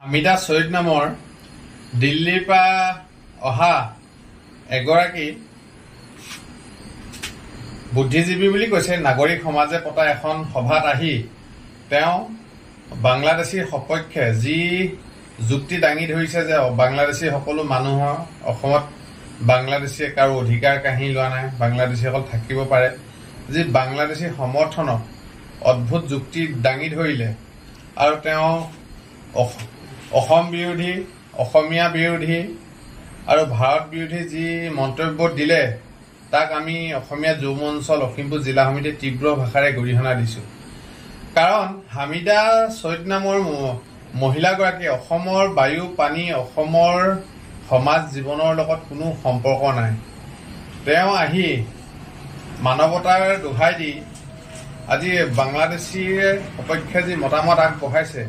হামিদা সৈয়দ নামৰ দিল্লীৰ পৰা অহা এগৰাকী বুদ্ধিজীৱী বুলি কৈছে নাগৰিক সমাজে পতা এখন সভাত আহি তেওঁ বাংলাদেশীৰ সপক্ষে যি যুক্তি দাঙি ধৰিছে যে বাংলাদেশী সকলো মানুহৰ অসমত বাংলাদেশীয়ে কাৰো অধিকাৰ কাঢ়ি লোৱা নাই, বাংলাদেশীসকল থাকিব পাৰে, যি বাংলাদেশী সমৰ্থনক অদ্ভুত যুক্তি দাঙি ধৰিলে আৰু তেওঁ অসম বিৰোধী, অসমীয়া বিৰোধী আৰু ভাৰত বিৰোধী যি মন্তব্য দিলে তাক আমি অসমীয়া যুৱ মঞ্চ লখিমপুৰ জিলা সমিতিয়ে তীব্ৰ ভাষাৰে গৰিহণা দিছোঁ। কাৰণ হামিদা সৈয়দ নামৰ মহিলাগৰাকী অসমৰ বায়ু পানী, অসমৰ সমাজ জীৱনৰ লগত কোনো সম্পৰ্ক নাই। তেওঁ আহি মানৱতাৰ দোহাই দি আজি বাংলাদেশীৰ সপক্ষে যি মতামত আগবঢ়াইছে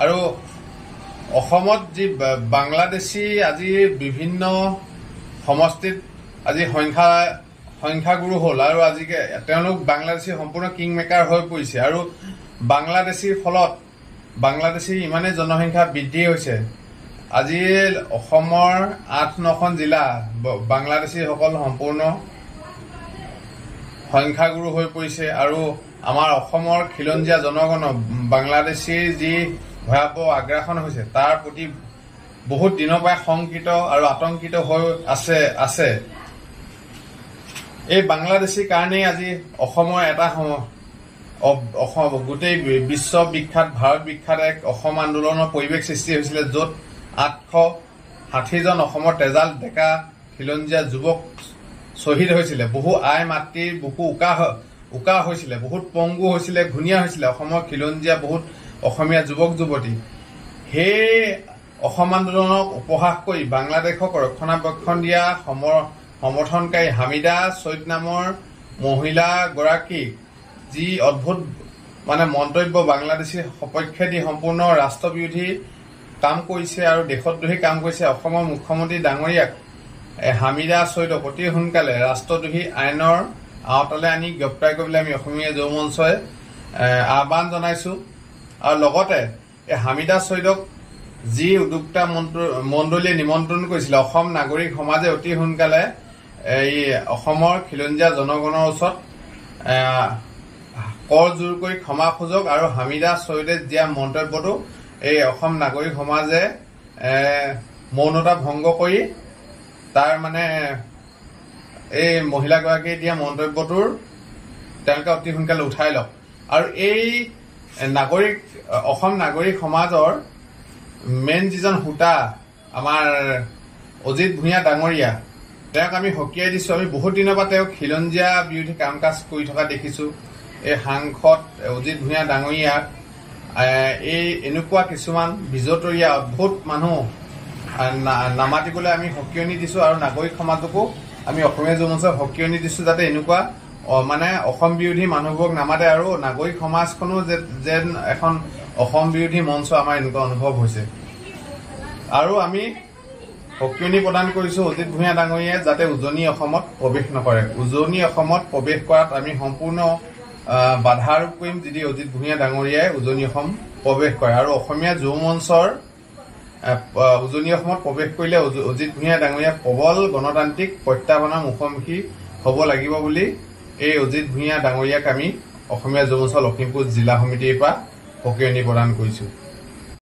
আৰু অসমত যি বাংলাদেশী আজি বিভিন্ন সমষ্টিত আজি সংখ্যাগুৰু হ'ল আৰু আজি তেওঁলোক বাংলাদেশী সম্পূৰ্ণ কিং মেকাৰ হৈ পৰিছে আৰু বাংলাদেশীৰ ফলত বাংলাদেশী ইমানেই জনসংখ্যা বৃদ্ধি হৈছে। আজি অসমৰ ৮-৯খন জিলা বাংলাদেশীসকল সম্পূৰ্ণ সংখ্যাগুৰু হৈ পৰিছে আৰু আমাৰ অসমৰ খিলঞ্জীয়া জনগণ বাংলাদেশীৰ যি ভয়াৱহ আগ্ৰাসন হৈছে তাৰ প্ৰতি বহুত দিনৰ পৰা শংকিত আৰু আতংকিত হৈ আছে। এই বাংলাদেশীৰ কাৰণেই আজি অসমৰ এটা গোটেই বিশ্ববিখ্যাত ভাৰত বিখ্যাত এক অসম আন্দোলনৰ পৰিৱেশ সৃষ্টি হৈছিলে, য'ত 860জন অসমৰ তেজাল ডেকা খিলঞ্জীয়া যুৱক শ্বহীদ হৈছিলে। বহু আই মাতৃৰ বুকু উকা হৈছিলে, বহুত পংগু হৈছিলে, ঘূণীয়া হৈছিলে অসমৰ খিলঞ্জীয়া বহুত অসমীয়া যুৱক যুৱতী। সেই অসম আন্দোলনক উপহাস কৰি বাংলাদেশক ৰক্ষণাবেক্ষণ দিয়া সমৰ্থনকাৰী হামিদা সৈয়দ নামৰ মহিলাগৰাকী যি অদ্ভুত মন্তব্য বাংলাদেশীৰ সপক্ষে দি সম্পূৰ্ণ ৰাষ্ট্ৰবিৰোধী কাম কৰিছে আৰু দেশদ্ৰোহী কাম কৰিছে। অসমৰ মুখ্যমন্ত্ৰী ডাঙৰীয়াক হামিদা সৈয়দক অতি সোনকালে ৰাষ্ট্ৰদ্ৰোহী আইনৰ আওতালৈ আনি গ্ৰেপ্তাৰ কৰিবলৈ আমি অসমীয়া যুৱ মঞ্চই আহ্বান জনাইছোঁ। আৰু লগতে এই হামিদা সৈয়দক যি উদ্যোক্তা মণ্ডলীয়ে নিমন্ত্ৰণ কৰিছিলে, অসম নাগৰিক সমাজে অতি সোনকালে এই অসমৰ খিলঞ্জীয়া জনগণৰ ওচৰত কৰ জোৰ কৰি ক্ষমা খোজক আৰু হামিদা সৈয়দে দিয়া মন্তব্যটো এই অসম নাগৰিক সমাজে মৌনতা ভংগ কৰি তাৰ এই মহিলাগৰাকীয়ে দিয়া মন্তব্যটোৰ তেওঁলোকে অতি সোনকালে উঠাই লওক। আৰু এই অসম নাগৰিক সমাজৰ মেইন যিজন সূতা আমাৰ অজিত ভূঞা ডাঙৰীয়া, তেওঁক আমি সকীয়াই দিছোঁ। আমি বহুত দিনৰ পৰা তেওঁক খিলঞ্জীয়া বিৰোধী কাম কাজ কৰি থকা দেখিছোঁ। এই সাংসদ অজিত ভূঞা ডাঙৰীয়াক এই এনেকুৱা কিছুমান বিজতৰীয়া অদ্ভুত মানুহ নামাতিবলৈ আমি সকিয়নি দিছোঁ আৰু নাগৰিক সমাজকো আমি অসমীয়া যুৱ মঞ্চক সকিয়নি দিছোঁ যাতে এনেকুৱা অসম বিৰোধী মানুহবোৰক নামাতে আৰু নাগৰিক সমাজখনো যেন এখন অসম বিৰোধী মঞ্চ আমাৰ এনেকুৱা অনুভৱ হৈছে। আৰু আমি সকিয়নি প্ৰদান কৰিছোঁ অজিত ভূঞা ডাঙৰীয়াই যাতে উজনি অসমত প্ৰৱেশ নকৰে। উজনি অসমত প্ৰৱেশ কৰাত আমি সম্পূৰ্ণ বাধা আৰোপ কৰিম যদি অজিত ভূঞা ডাঙৰীয়াই উজনি অসম প্ৰৱেশ কৰে। আৰু অসমীয়া যুৱ মঞ্চৰ উজনি অসমত প্ৰৱেশ কৰিলে অজিত ভূঞা ডাঙৰীয়া প্ৰবল গণতান্ত্ৰিক প্ৰত্যাহ্বানৰ মুখামুখি হ'ব লাগিব বুলি এই অজিত ভূঞা ডাঙৰীয়াক আমি অসমীয়া যুৱ মঞ্চ লখিমপুৰ জিলা সমিতিৰ পৰা সকিয়নি প্ৰদান কৰিছোঁ।